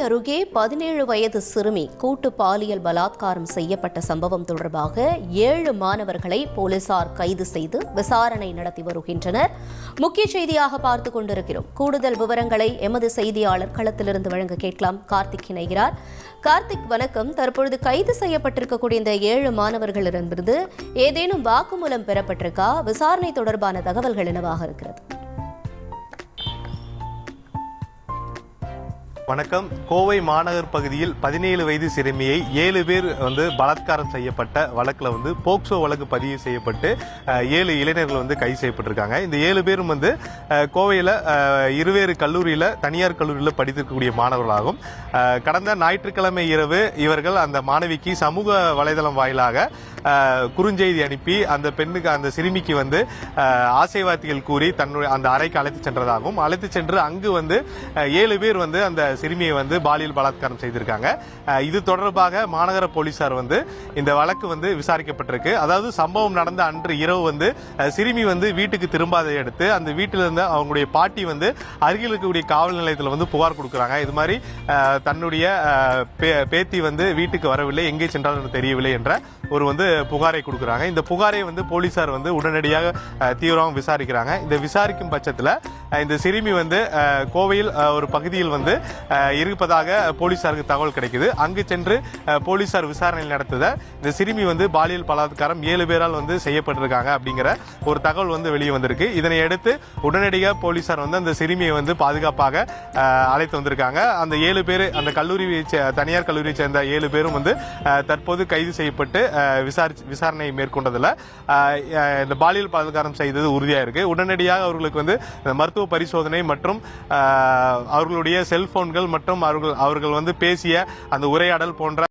அருகே 17 வயது சிறுமி கூட்டு பாலியல் பலாத்காரம் செய்யப்பட்ட சம்பவம் தொடர்பாக 7 மாணவர்களை போலீசார் கைது செய்து விசாரணை நடத்தி வருகின்றனர். முக்கிய செய்தியாக பார்த்துக் கொண்டிருக்கிறோம். கூடுதல் விவரங்களை எமது செய்தியாளர் களத்திலிருந்து வழங்க கேட்கலாம். கார்த்திக் இணைகிறார். கார்த்திக், வணக்கம். தற்பொழுது கைது செய்யப்பட்டிருக்கக்கூடிய இந்த 7 மாணவர்களிடமிருந்து ஏதேனும் வாக்குமூலம் பெறப்பட்டிருக்கா? விசாரணை தொடர்பான தகவல்கள் என்னவாக இருக்கிறது? வணக்கம். கோவை மாநகர் பகுதியில் 17 வயது சிறுமியை 7 பேர் பலாத்காரம் செய்யப்பட்ட வழக்குல போக்சோ வழக்கு பதிவு செய்யப்பட்டு 7 இளைஞர்கள் கைது செய்யப்பட்டிருக்காங்க. இந்த 7 பேரும் கோவையில இருவேறு கல்லூரியில, தனியார் கல்லூரியில படித்திருக்கக்கூடிய மாணவர்களாகும். கடந்த ஞாயிற்றுக்கிழமை இரவு இவர்கள் அந்த மாணவிக்கு சமூக வலைதளம் வாயிலாக குறுஞ்செய்தி அனுப்பி அந்த சிறுமிக்கு ஆசை வார்த்தைகள் கூறி தன்னுடைய அந்த அறைக்கு அழைத்து சென்றதாகவும், அழைத்து சென்று அங்கு 7 பேர் அந்த சிறுமியை பாலியல் பலாத்காரம் செய்திருக்காங்க. இது தொடர்பாக மாநகர போலீசார் இந்த வழக்கு விசாரிக்கப்பட்டிருக்கு. அதாவது சம்பவம் நடந்த அன்று இரவு சிறுமி வீட்டுக்கு திரும்பாதை அடுத்து அந்த வீட்டிலிருந்து அவங்களுடைய பாட்டி அருகில் இருக்கக்கூடிய காவல் நிலையத்தில் புகார் கொடுக்கறாங்க. இது மாதிரி தன்னுடைய பேத்தி வீட்டுக்கு வரவில்லை, எங்கே சென்றாலும் தெரியவில்லை என்ற ஒரு புகாரை கொடுக்கறாங்க. இந்த புகாரை போலீசார் உடனடியாக தீவிரமாக விசாரிக்கிறாங்க. இந்த விசாரிக்கும் பட்சத்தில் இந்த சிறுமி கோவையில் ஒரு பகுதியில் இருப்பதாக போலீசாருக்கு தகவல் கிடைக்குது. அங்கு சென்று போலீசார் விசாரணை நடத்துத இந்த சிறுமி பாலியல் பலாத்காரம் 7 பேரால் செய்யப்பட்டிருக்காங்க அப்படிங்கிற ஒரு தகவல் வெளியே வந்திருக்கு. இதனை அடுத்து உடனடியாக போலீசார் அந்த சிறுமியை பாதுகாப்பாக அழைத்து வந்திருக்காங்க. அந்த 7 பேர் அந்த தனியார் கல்லூரியை சேர்ந்த 7 பேரும் தற்போது கைது செய்யப்பட்டு விசாரணை மேற்கொண்டதில் இந்த பாலியல் பலாத்காரம் செய்தது உறுதியா இருக்கு. உடனடியாக அவர்களுக்கு மருத்துவ பரிசோதனை மற்றும் அவர்களுடைய செல்போன்கள் மற்றும் அவர்கள் பேசிய அந்த உரையாடல் போன்ற